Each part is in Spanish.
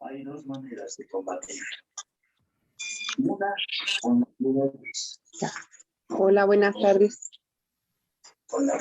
Hay dos maneras de combatir. Una, con Ya. Hola, buenas tardes. con la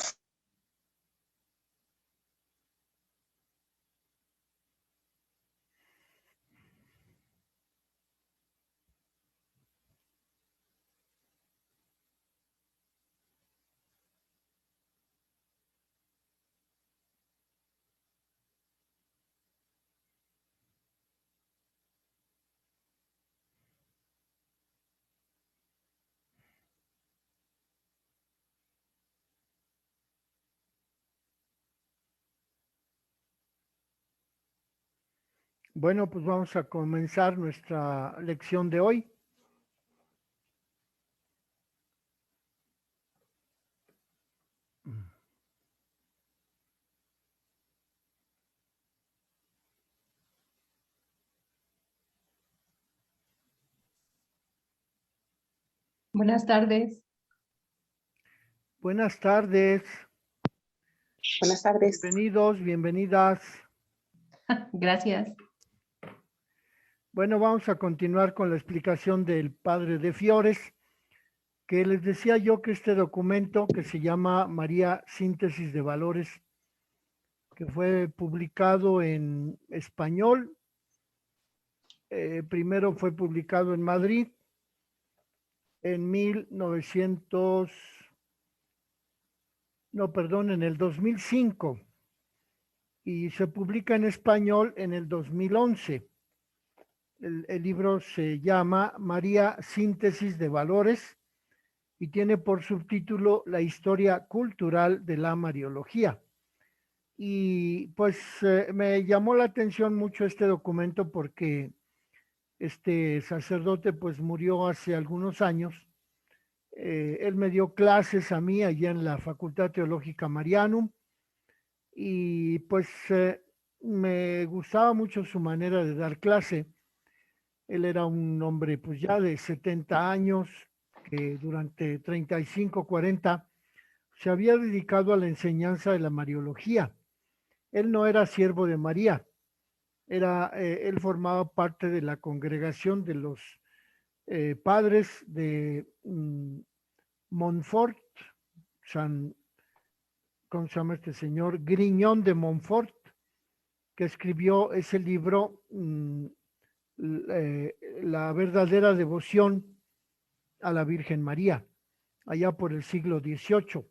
Bueno, pues vamos a comenzar nuestra lección de hoy. Buenas tardes. Buenas tardes, Buenas tardes. bienvenidos, bienvenidas. Gracias. Bueno, vamos a continuar con la explicación del padre de Fiores, que les decía yo que este documento que se llama María Síntesis de Valores, que fue publicado en español, primero fue publicado en Madrid en 2005 y se publica en español en el 2011. El libro se llama María Síntesis de Valores y tiene por subtítulo La historia cultural de la Mariología. Y pues me llamó la atención mucho este documento porque este sacerdote pues murió hace algunos años. Él me dio clases a mí allá en la Facultad Teológica Marianum y pues me gustaba mucho su manera de dar clase. Él era un hombre pues ya de 70 años que durante 35, 40 se había dedicado a la enseñanza de la Mariología. Él no era siervo de María, él formaba parte de la congregación de los padres de Montfort, ¿cómo se llama este señor? Grignon de Montfort, que escribió ese libro, La verdadera devoción a la Virgen María, allá por el siglo XVIII.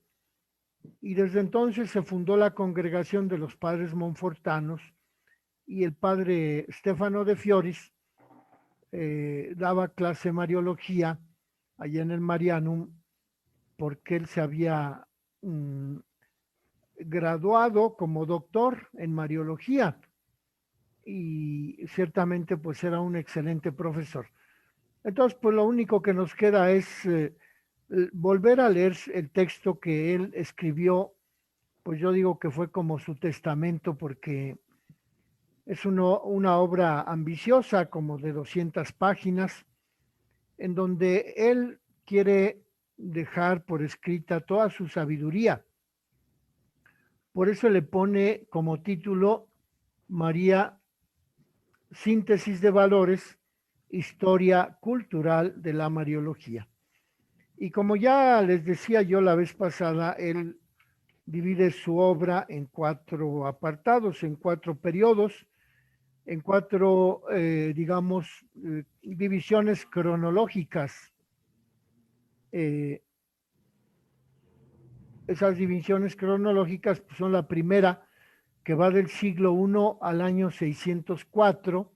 Y desde entonces se fundó la congregación de los padres monfortanos y el padre Stefano de Fioris daba clase de Mariología allá en el Marianum porque él se había graduado como doctor en Mariología y ciertamente pues era un excelente profesor. Entonces pues lo único que nos queda es volver a leer el texto que él escribió, pues yo digo que fue como su testamento porque es una obra ambiciosa como de 200 páginas en donde él quiere dejar por escrita toda su sabiduría. Por eso le pone como título María Síntesis de Valores, Historia Cultural de la Mariología. Y como ya les decía yo la vez pasada, él divide su obra en 4 apartados, en 4 periodos, en 4, digamos, divisiones cronológicas. Esas divisiones cronológicas pues, son la primera, que va del siglo I al año 604,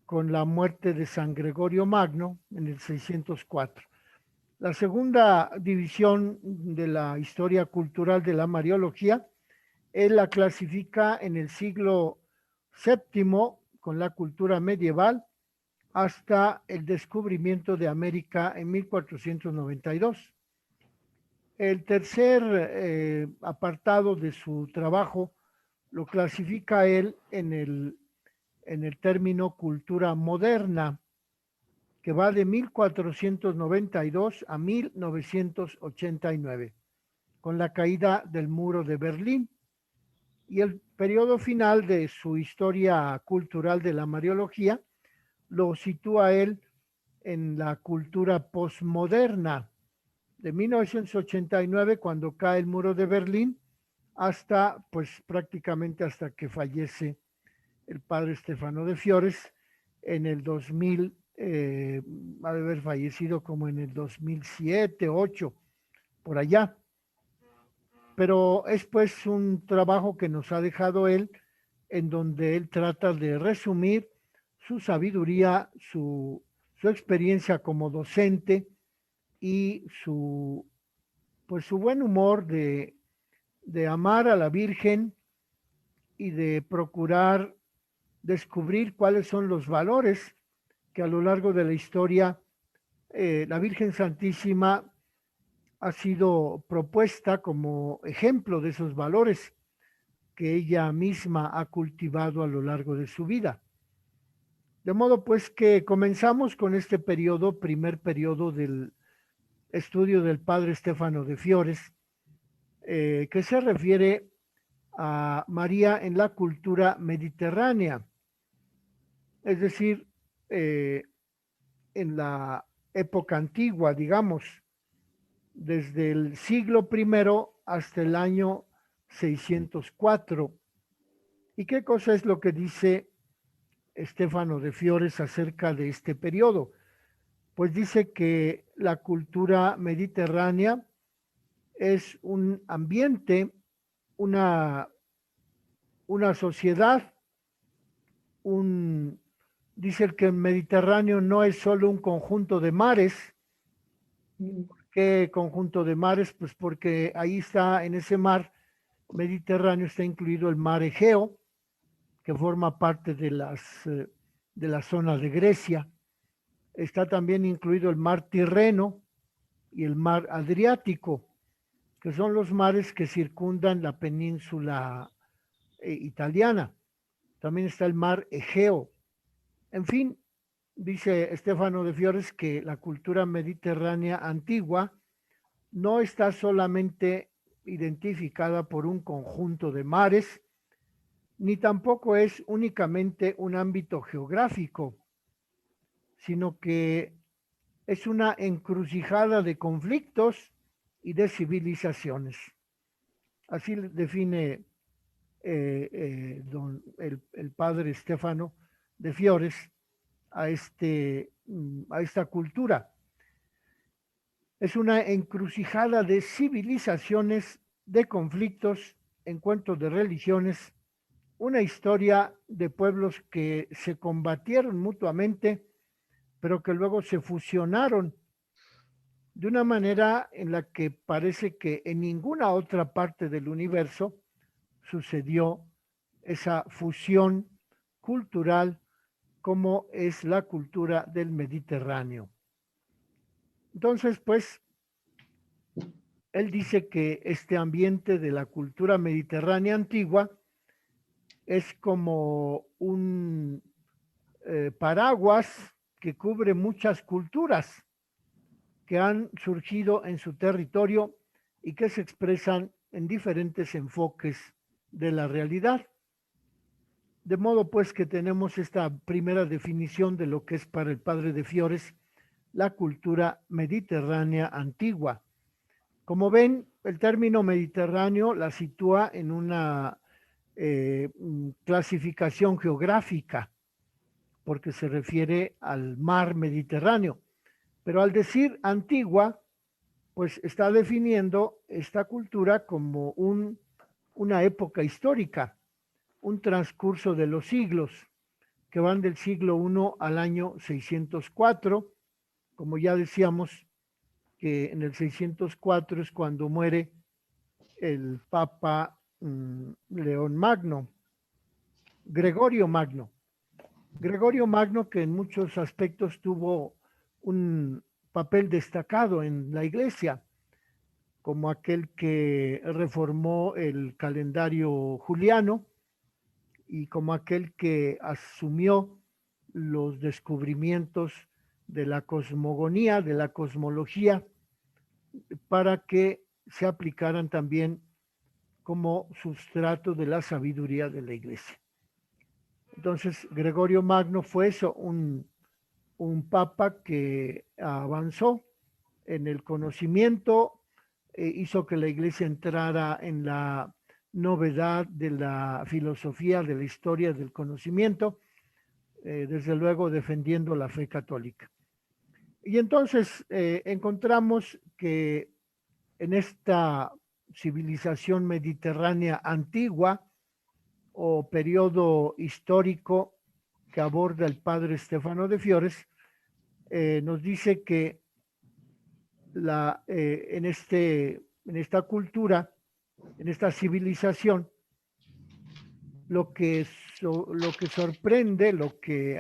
con la muerte de San Gregorio Magno en el 604. La segunda división de la historia cultural de la Mariología, él la clasifica en el siglo VII con la cultura medieval hasta el descubrimiento de América en 1492. El tercer apartado de su trabajo lo clasifica él en el término cultura moderna, que va de 1492 a 1989, con la caída del muro de Berlín. Y el periodo final de su historia cultural de la Mariología lo sitúa él en la cultura posmoderna, de 1989, cuando cae el muro de Berlín, hasta, pues prácticamente hasta que fallece el padre Stefano de Fiores en el 2000, ha de haber fallecido como en el 2007, 2008, por allá. Pero es pues un trabajo que nos ha dejado él, en donde él trata de resumir su sabiduría, su experiencia como docente y pues su buen humor de amar a la Virgen y de procurar descubrir cuáles son los valores que a lo largo de la historia la Virgen Santísima ha sido propuesta como ejemplo de esos valores que ella misma ha cultivado a lo largo de su vida. De modo pues que comenzamos con este periodo, primer periodo del estudio del padre Stefano de Fiores, que se refiere a María en la cultura mediterránea, es decir, en la época antigua, digamos, desde el siglo I hasta el año 604. ¿Y qué cosa es lo que dice Stefano de Fiores acerca de este periodo? Pues dice que la cultura mediterránea es un ambiente, una, una sociedad, dice el que el Mediterráneo no es solo un conjunto de mares. ¿Qué conjunto de mares? Pues porque ahí está, en ese mar Mediterráneo está incluido el mar Egeo, que forma parte de la zona de Grecia. Está también incluido el mar Tirreno y el mar Adriático, que son los mares que circundan la península italiana. También está el mar Egeo. En fin, dice Stefano de Fiores que la cultura mediterránea antigua no está solamente identificada por un conjunto de mares, ni tampoco es únicamente un ámbito geográfico, sino que es una encrucijada de conflictos y de civilizaciones. Así define el padre Stefano de Fiores a esta cultura. Es una encrucijada de civilizaciones, de conflictos, encuentros de religiones, una historia de pueblos que se combatieron mutuamente, pero que luego se fusionaron de una manera en la que parece que en ninguna otra parte del universo sucedió esa fusión cultural como es la cultura del Mediterráneo. Entonces, pues, él dice que este ambiente de la cultura mediterránea antigua es como un paraguas que cubre muchas culturas que han surgido en su territorio y que se expresan en diferentes enfoques de la realidad. De modo pues que tenemos esta primera definición de lo que es para el padre de Fiores la cultura mediterránea antigua. Como ven, el término mediterráneo la sitúa en una clasificación geográfica, porque se refiere al mar Mediterráneo. Pero al decir antigua, pues está definiendo esta cultura como una época histórica, un transcurso de los siglos, que van del siglo I al año 604, como ya decíamos, que en el 604 es cuando muere el Papa León Magno, Gregorio Magno. Gregorio Magno, que en muchos aspectos tuvo un papel destacado en la Iglesia, como aquel que reformó el calendario juliano y como aquel que asumió los descubrimientos de la cosmogonía, de la cosmología, para que se aplicaran también como sustrato de la sabiduría de la Iglesia. Entonces, Gregorio Magno fue eso, un papa que avanzó en el conocimiento, hizo que la Iglesia entrara en la novedad de la filosofía, de la historia del conocimiento, desde luego defendiendo la fe católica. Y entonces encontramos que en esta civilización mediterránea antigua o periodo histórico que aborda el padre Stefano de Fiores, nos dice que en esta cultura, en esta civilización, lo que sorprende, lo que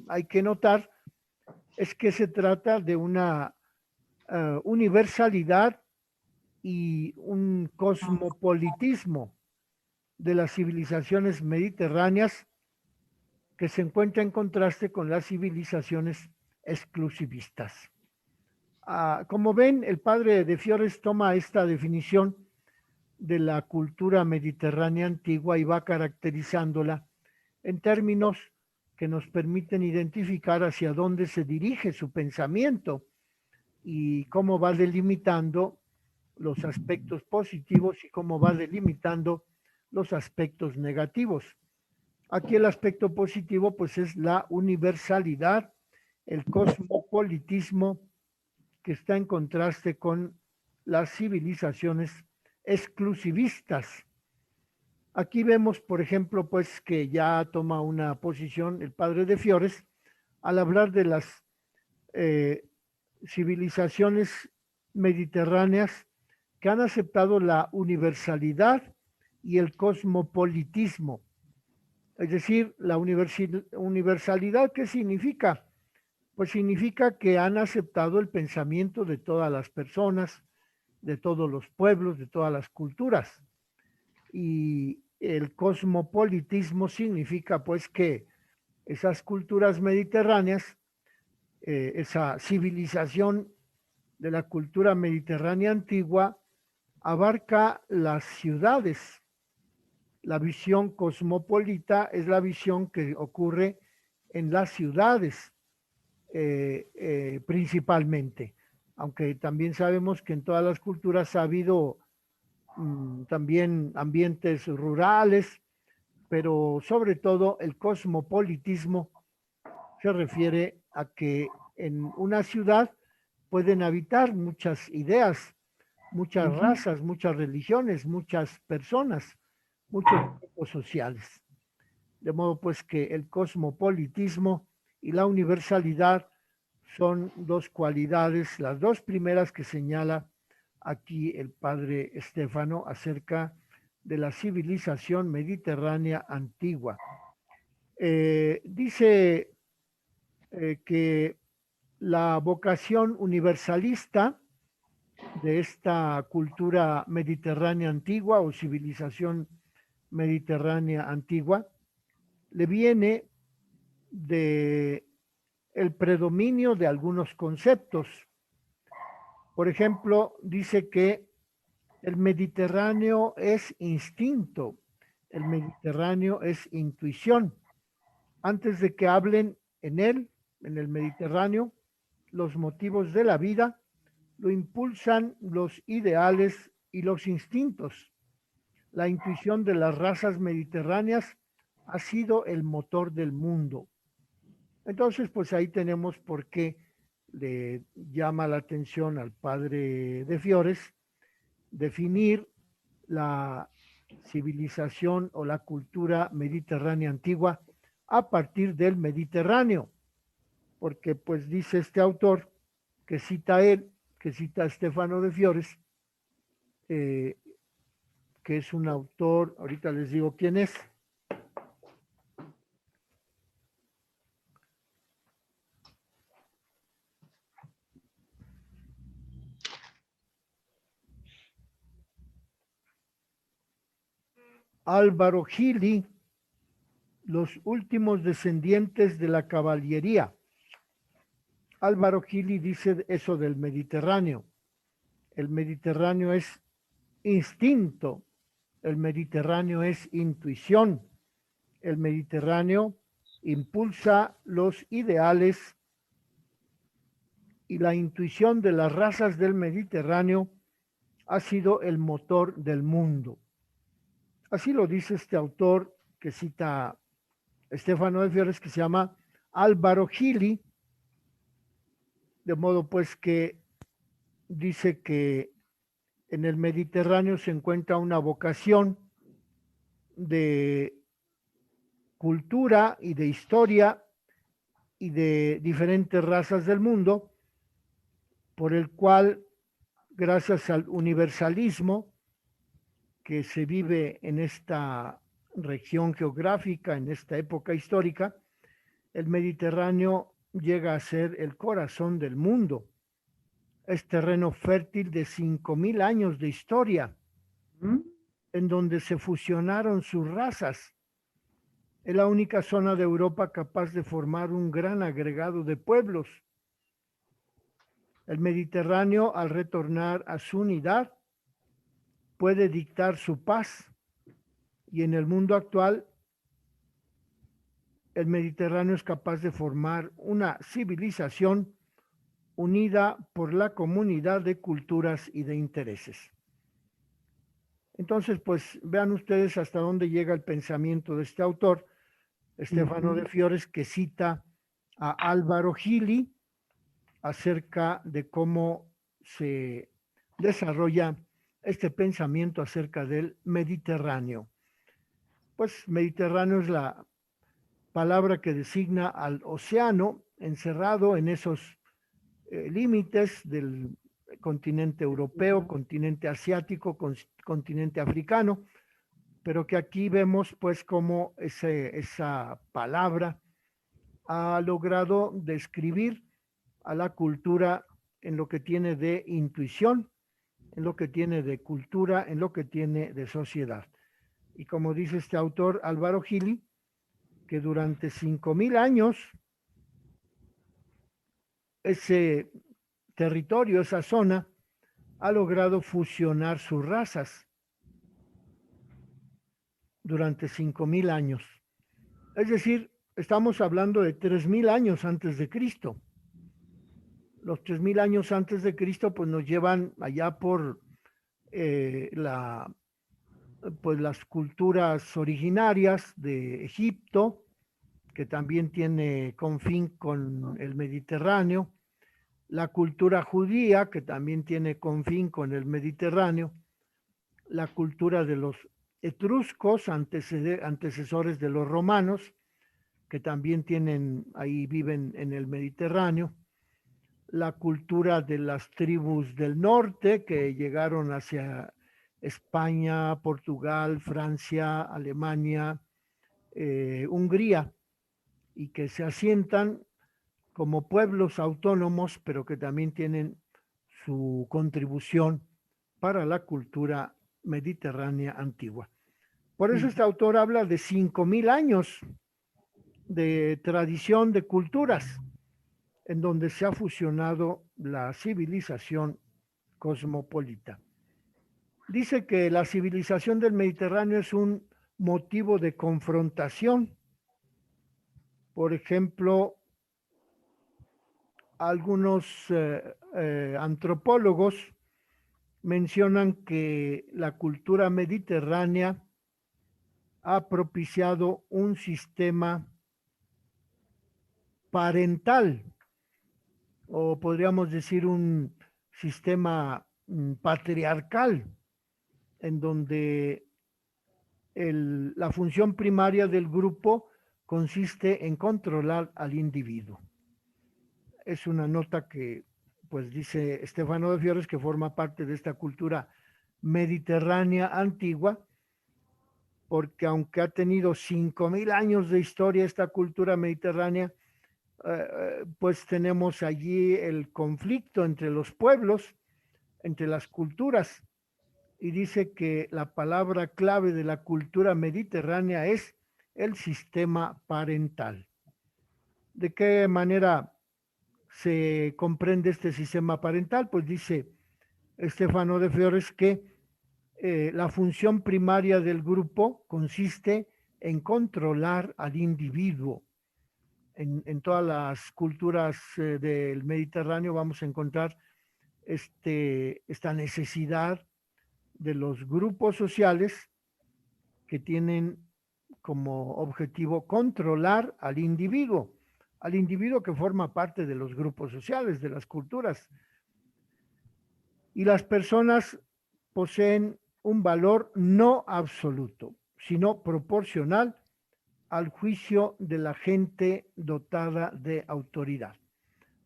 hay que notar, es que se trata de una universalidad y un cosmopolitismo de las civilizaciones mediterráneas que se encuentra en contraste con las civilizaciones exclusivistas. Como ven, el padre de Fiores toma esta definición de la cultura mediterránea antigua y va caracterizándola en términos que nos permiten identificar hacia dónde se dirige su pensamiento y cómo va delimitando los aspectos positivos y cómo va delimitando los aspectos negativos. Aquí el aspecto positivo pues es la universalidad, el cosmopolitismo que está en contraste con las civilizaciones exclusivistas. Aquí vemos, por ejemplo, pues que ya toma una posición el padre de Fiores al hablar de las civilizaciones mediterráneas que han aceptado la universalidad y el cosmopolitismo. Es decir, la universalidad, ¿qué significa? Pues significa que han aceptado el pensamiento de todas las personas, de todos los pueblos, de todas las culturas. Y el cosmopolitismo significa pues que esas culturas mediterráneas, esa civilización de la cultura mediterránea antigua, abarca las ciudades. La visión cosmopolita es la visión que ocurre en las ciudades principalmente, aunque también sabemos que en todas las culturas ha habido también ambientes rurales, pero sobre todo el cosmopolitismo se refiere a que en una ciudad pueden habitar muchas ideas, muchas razas, muchas religiones, muchas personas, muchos grupos sociales. De modo pues que el cosmopolitismo y la universalidad son dos cualidades, las dos primeras que señala aquí el padre Stefano acerca de la civilización mediterránea antigua. Dice que la vocación universalista de esta cultura mediterránea antigua o civilización mediterránea antigua le viene de el predominio de algunos conceptos. Por ejemplo, dice que el Mediterráneo es instinto, el Mediterráneo es intuición. Antes de que hablen en él, en el Mediterráneo, los motivos de la vida, lo impulsan los ideales y los instintos. La intuición de las razas mediterráneas ha sido el motor del mundo. Entonces, pues ahí tenemos por qué le llama la atención al padre de Fiores definir la civilización o la cultura mediterránea antigua a partir del Mediterráneo, porque pues dice este autor que cita él, que cita a Stefano de Fiores, que es un autor, ahorita les digo quién es. Álvaro Gili, los últimos descendientes de la caballería. Álvaro Gili dice eso del Mediterráneo. El Mediterráneo es instinto, El Mediterráneo es intuición. El Mediterráneo impulsa los ideales y la intuición de las razas del Mediterráneo ha sido el motor del mundo. Así lo dice este autor que cita Stefano de Fiores, que se llama Álvaro Gili, de modo pues que dice que en el Mediterráneo se encuentra una vocación de cultura y de historia y de diferentes razas del mundo, por el cual, gracias al universalismo que se vive en esta región geográfica, en esta época histórica, el Mediterráneo llega a ser el corazón del mundo. Es terreno fértil de 5.000 años de historia, en donde se fusionaron sus razas. Es la única zona de Europa capaz de formar un gran agregado de pueblos. El Mediterráneo, al retornar a su unidad, puede dictar su paz, y en el mundo actual, el Mediterráneo es capaz de formar una civilización unida por la comunidad de culturas y de intereses. Entonces, pues vean ustedes hasta dónde llega el pensamiento de este autor, Stefano de Fiores, que cita a Álvaro Gili acerca de cómo se desarrolla este pensamiento acerca del Mediterráneo. Pues Mediterráneo es la palabra que designa al océano encerrado en esos límites del continente europeo, continente asiático, continente africano, pero que aquí vemos pues cómo esa palabra ha logrado describir a la cultura en lo que tiene de intuición, en lo que tiene de cultura, en lo que tiene de sociedad. Y como dice este autor, Álvaro Gili, que durante 5.000 años ese territorio, esa zona, ha logrado fusionar sus razas durante 5.000 años. Es decir, estamos hablando de 3.000 años antes de Cristo. Los 3.000 años antes de Cristo pues nos llevan allá por pues las culturas originarias de Egipto, que también tiene confín con el Mediterráneo, la cultura judía, que también tiene confín con el Mediterráneo, la cultura de los etruscos, antecesores de los romanos, que también ahí viven en el Mediterráneo, la cultura de las tribus del norte que llegaron hacia España, Portugal, Francia, Alemania, Hungría, y que se asientan como pueblos autónomos, pero que también tienen su contribución para la cultura mediterránea antigua. Por eso este autor habla de 5.000 años de tradición de culturas, en donde se ha fusionado la civilización cosmopolita. Dice que la civilización del Mediterráneo es un motivo de confrontación. Por ejemplo, algunos antropólogos mencionan que la cultura mediterránea ha propiciado un sistema parental, o podríamos decir un sistema patriarcal, en donde la función primaria del grupo consiste en controlar al individuo. Es una nota que, pues dice Stefano de Fiores, que forma parte de esta cultura mediterránea antigua, porque aunque ha tenido 5.000 años de historia esta cultura mediterránea, pues tenemos allí el conflicto entre los pueblos, entre las culturas, y dice que la palabra clave de la cultura mediterránea es el sistema parental. ¿De qué manera se comprende este sistema parental? Pues dice Stefano de Fiores que la función primaria del grupo consiste en controlar al individuo. En todas las culturas del Mediterráneo vamos a encontrar esta necesidad de los grupos sociales que tienen como objetivo controlar al individuo que forma parte de los grupos sociales, de las culturas. Y las personas poseen un valor no absoluto, sino proporcional al juicio de la gente dotada de autoridad.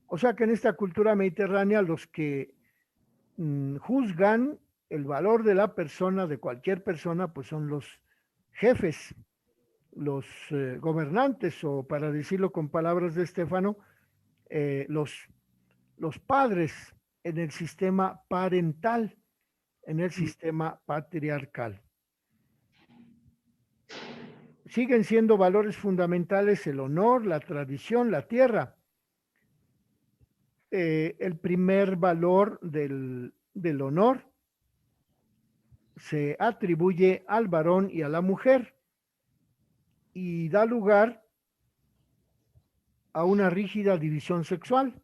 O sea que en esta cultura mediterránea los que juzgan el valor de la persona, de cualquier persona, pues son los jefes, los gobernantes, o para decirlo con palabras de Estéfano, los padres en el sistema parental, en el sistema patriarcal. Siguen siendo valores fundamentales el honor, la tradición, la tierra. El primer valor del honor se atribuye al varón y a la mujer y da lugar a una rígida división sexual.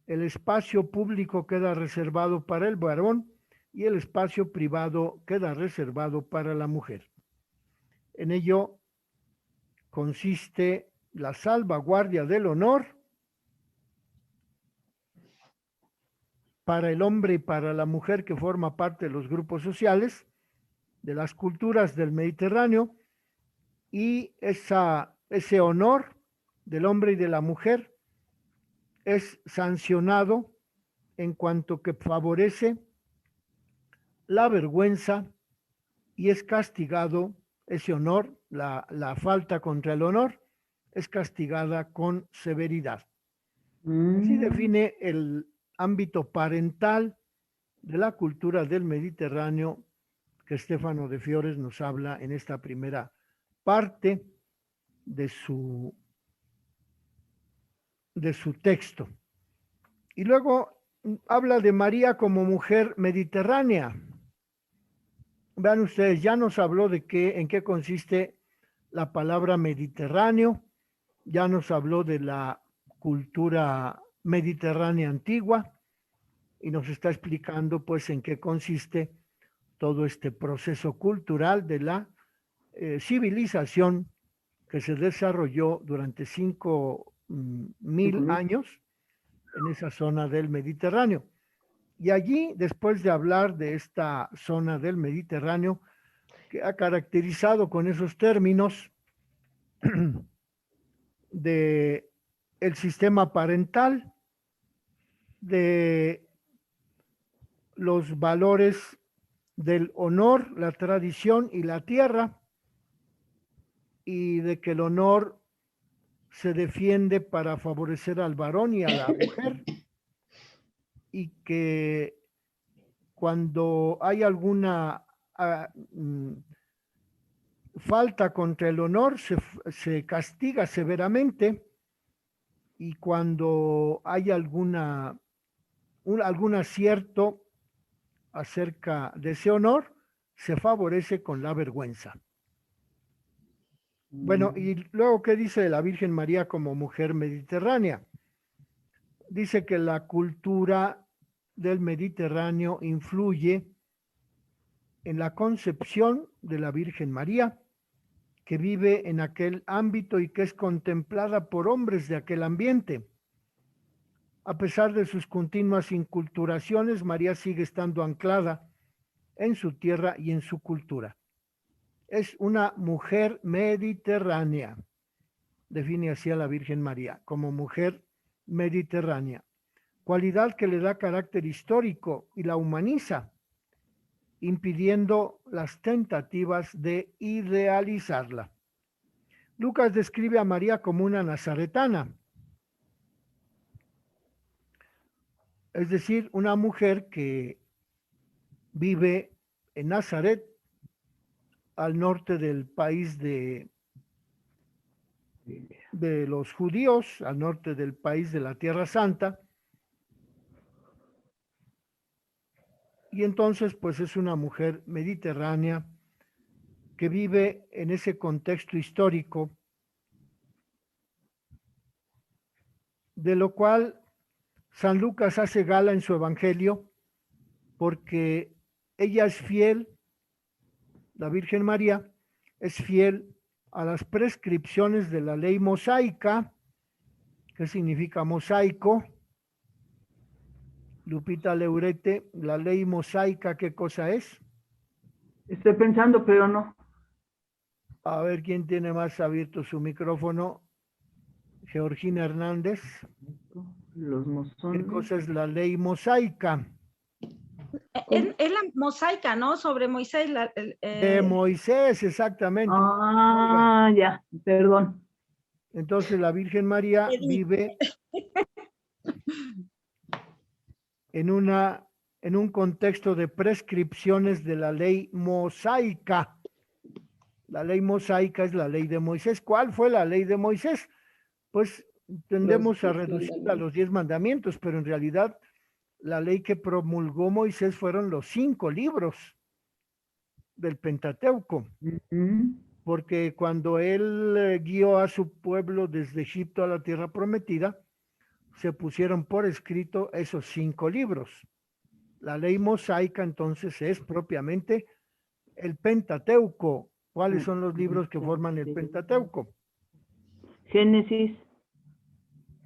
El espacio público queda reservado para el varón y el espacio privado queda reservado para la mujer. En ello consiste la salvaguardia del honor para el hombre y para la mujer que forma parte de los grupos sociales de las culturas del Mediterráneo, y ese honor del hombre y de la mujer es sancionado en cuanto que favorece la vergüenza y es castigado ese honor, la falta contra el honor es castigada con severidad. Así define el ámbito parental de la cultura del Mediterráneo que Estéfano de Fiores nos habla en esta primera parte de su texto. Y luego habla de María como mujer mediterránea. Vean ustedes, ya nos habló de en qué consiste la palabra Mediterráneo, ya nos habló de la cultura mediterránea antigua y nos está explicando pues en qué consiste todo este proceso cultural de la civilización que se desarrolló durante 5.000 años en esa zona del Mediterráneo. Y allí, después de hablar de esta zona del Mediterráneo, que ha caracterizado con esos términos de el sistema parental, de los valores del honor, la tradición y la tierra, y de que el honor se defiende para favorecer al varón y a la mujer, y que cuando hay alguna falta contra el honor se castiga severamente, y cuando hay algún acierto acerca de ese honor, se favorece con la vergüenza. Bueno, y luego, ¿qué dice de la Virgen María como mujer mediterránea? Dice que la cultura del Mediterráneo influye en la concepción de la Virgen María, que vive en aquel ámbito y que es contemplada por hombres de aquel ambiente. A pesar de sus continuas inculturaciones, María sigue estando anclada en su tierra y en su cultura. Es una mujer mediterránea. Define así a la Virgen María como mujer mediterránea, cualidad que le da carácter histórico y la humaniza, impidiendo las tentativas de idealizarla. Lucas describe a María como una nazaretana, es decir, una mujer que vive en Nazaret, al norte del país de los judíos, al norte del país de la Tierra Santa, Y entonces, pues es una mujer mediterránea que vive en ese contexto histórico, de lo cual San Lucas hace gala en su evangelio, porque ella es fiel, la Virgen María es fiel a las prescripciones de la ley mosaica. ¿Qué significa mosaico? Lupita Leurete, la ley mosaica, ¿qué cosa es? Estoy pensando, pero no. A ver quién tiene más abierto su micrófono. Georgina Hernández. Los ¿Qué mozones. cosa es la ley mosaica? Es la mosaica, ¿no? Sobre Moisés. De Moisés, exactamente. Ah, ya, perdón. Entonces la Virgen María vive en un contexto de prescripciones de la ley mosaica. La ley mosaica es la ley de Moisés. ¿Cuál fue la ley de Moisés? Pues tendemos a reducirla a los 10 mandamientos, pero en realidad la ley que promulgó Moisés fueron los 5 libros del Pentateuco, porque cuando él guió a su pueblo desde Egipto a la tierra prometida, se pusieron por escrito esos 5 libros. La ley mosaica entonces es propiamente el Pentateuco. ¿Cuáles son los libros que forman el Pentateuco? Génesis,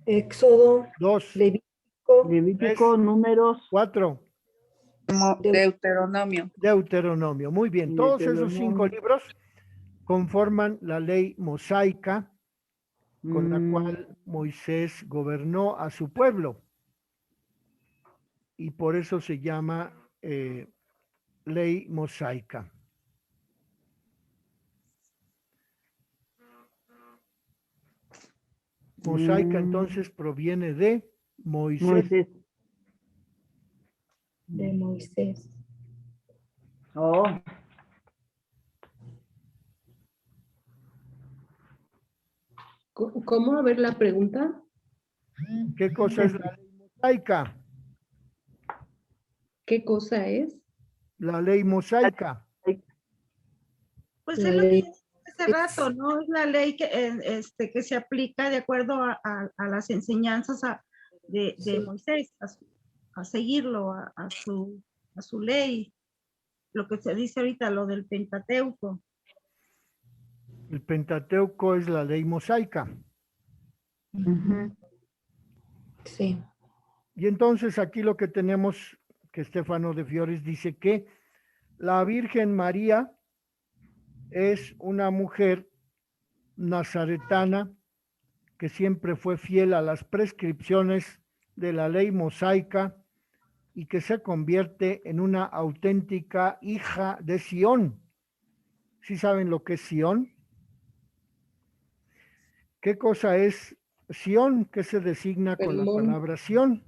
Éxodo, 2, Levítico, Levítico, Números, 4, Deuteronomio. Deuteronomio. Muy bien, todos esos 5 libros conforman la ley mosaica con la cual Moisés gobernó a su pueblo. Y por eso se llama ley mosaica. Mosaica entonces proviene de Moisés. Moisés. de Moisés. Oh, ¿Cómo? A ver la pregunta. ¿Qué cosa es la ley mosaica? ¿Qué cosa es? La ley mosaica. Pues La es lo que ley. dije hace rato, ¿no? Es la ley que se aplica de acuerdo a las enseñanzas de Sí. Moisés, a seguirlo, a su ley. Lo que se dice ahorita, lo del Pentateuco. El Pentateuco es la ley mosaica. Sí. Y entonces aquí lo que tenemos, que Stefano de Fiores dice que la Virgen María es una mujer nazaretana que siempre fue fiel a las prescripciones de la ley mosaica y que se convierte en una auténtica hija de Sión. ¿Sí saben lo que es Sión? ¿Qué cosa es Sión? ¿Qué se designa con la palabra Sión?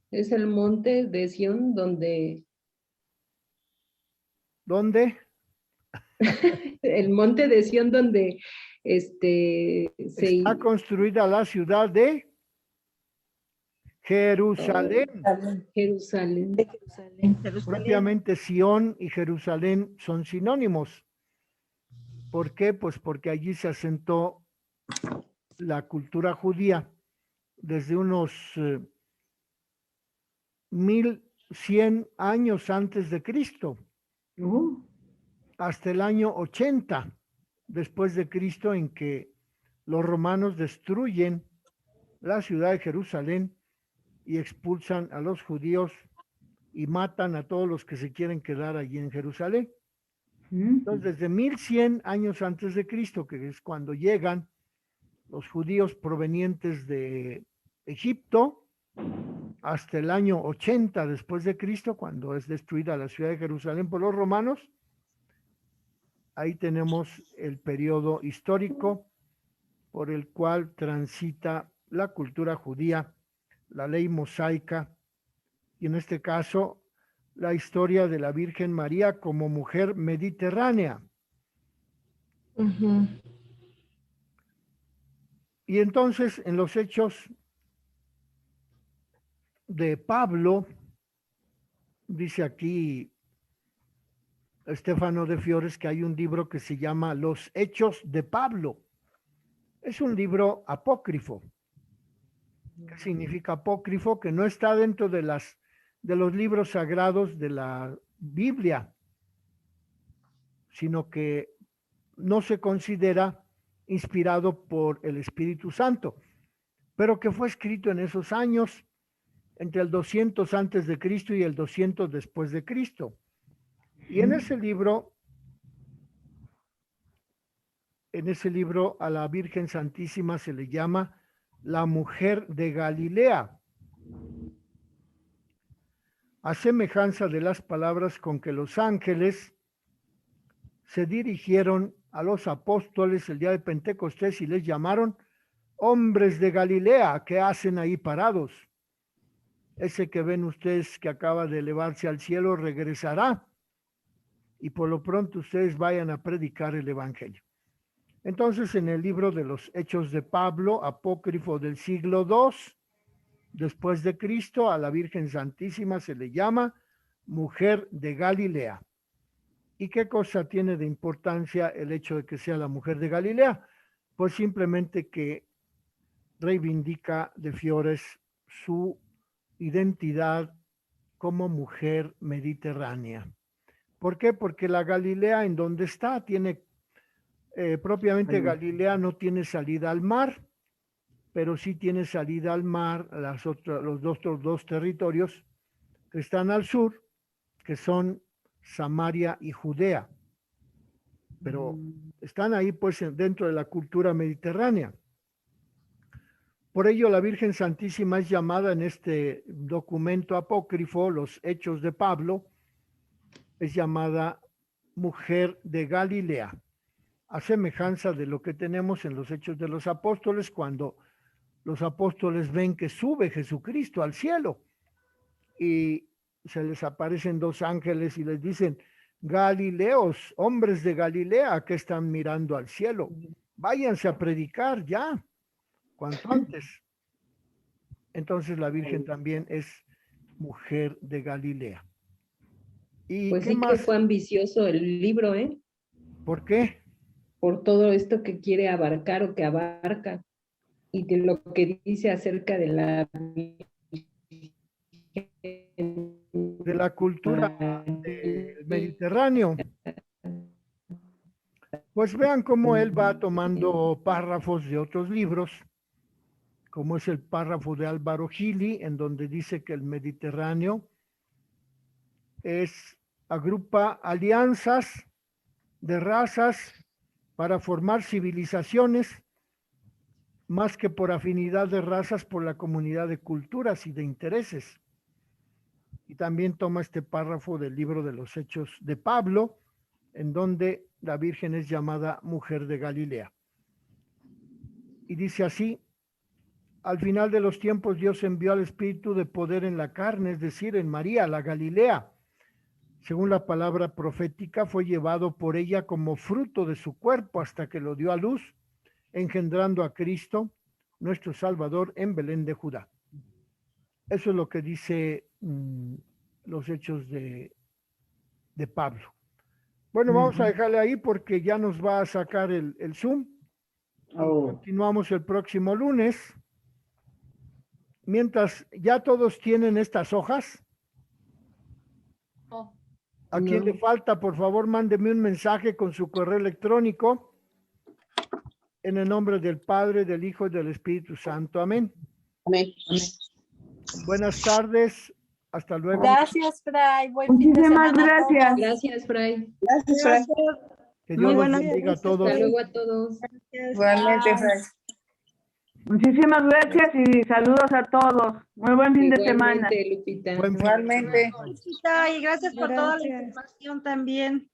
Es el monte de Sión donde... ¿Dónde? El monte de Sión donde Está construida la ciudad de Jerusalén. Jerusalén. De Jerusalén. Propiamente Sión y Jerusalén son sinónimos. ¿Por qué? Pues porque allí se asentó la cultura judía desde unos 1100 años antes de Cristo hasta el año 80 después de Cristo, en que los romanos destruyen la ciudad de Jerusalén y expulsan a los judíos y matan a todos los que se quieren quedar allí en Jerusalén. Entonces, desde 1100 años antes de Cristo, que es cuando llegan los judíos provenientes de Egipto, hasta el año 80 después de Cristo, cuando es destruida la ciudad de Jerusalén por los romanos, ahí tenemos el periodo histórico por el cual transita la cultura judía, la ley mosaica, y en este caso la historia de la Virgen María como mujer mediterránea. Y entonces en los Hechos de Pablo dice aquí Estefano de Fiores que hay un libro que se llama Los Hechos de Pablo. Es un libro apócrifo. ¿Qué significa apócrifo? Que no está dentro de los libros sagrados de la Biblia, sino que no se considera inspirado por el Espíritu Santo, pero que fue escrito en esos años, entre el 200 antes de Cristo y el 200 después de Cristo. Y en ese libro a la Virgen Santísima se le llama la mujer de Galilea, a semejanza de las palabras con que los ángeles se dirigieron a los apóstoles el día de Pentecostés y les llamaron hombres de Galilea, ¿qué hacen ahí parados? Ese que ven ustedes que acaba de elevarse al cielo regresará, y por lo pronto ustedes vayan a predicar el evangelio. Entonces, en el libro de los Hechos de Pablo, apócrifo del siglo II después de Cristo, a la Virgen Santísima se le llama mujer de Galilea. ¿Y qué cosa tiene de importancia el hecho de que sea la mujer de Galilea? Pues simplemente que reivindica de Fiores su identidad como mujer mediterránea. ¿Por qué? Porque la Galilea en donde está tiene, propiamente Galilea no tiene salida al mar, pero sí tiene salida al mar los otros dos territorios que están al sur, que son Samaria y Judea, pero están ahí pues dentro de la cultura mediterránea. Por ello la Virgen Santísima es llamada en este documento apócrifo, los Hechos de Pablo, es llamada mujer de Galilea, a semejanza de lo que tenemos en los Hechos de los Apóstoles, cuando los apóstoles ven que sube Jesucristo al cielo y se les aparecen dos ángeles y les dicen: Galileos, hombres de Galilea que están mirando al cielo, váyanse a predicar ya, cuanto antes. Entonces la Virgen también es mujer de Galilea. ¿Y Pues qué sí más? que fue ambicioso el libro, ¿eh? ¿Por qué? Por todo esto que quiere abarcar o que abarca, y de lo que dice acerca de la De la cultura del Mediterráneo. Pues vean cómo él va tomando párrafos de otros libros, como es el párrafo de Álvaro Gili, en donde dice que el Mediterráneo agrupa alianzas de razas para formar civilizaciones, más que por afinidad de razas, por la comunidad de culturas y de intereses. Y también toma este párrafo del libro de los Hechos de Pablo, en donde la Virgen es llamada mujer de Galilea. Y dice así: al final de los tiempos Dios envió al Espíritu de poder en la carne, es decir, en María, la Galilea. Según la palabra profética, fue llevado por ella como fruto de su cuerpo hasta que lo dio a luz, engendrando a Cristo, nuestro Salvador, en Belén de Judá. Eso es lo que dice los Hechos de Pablo. Bueno, vamos a dejarle ahí porque ya nos va a sacar el Zoom. Continuamos el próximo lunes. Mientras, ¿ya todos tienen estas hojas? ¿A quien le falta? Por favor, mándeme un mensaje con su correo electrónico. En el nombre del Padre, del Hijo y del Espíritu Santo. Amén. Amén. Buenas tardes. Hasta luego. Gracias, Fray. Buen fin de Muchísimas semana a todos. gracias. Gracias, Fray. Gracias, Fray. Que Muy Dios los buenas bendiga a noches. todos. Hasta luego a todos. Igualmente, Fray. Muchísimas gracias y saludos a todos. Muy buen fin de semana. Igualmente, Lupita. Buen fin de Igualmente. semana. Y gracias por toda la información también.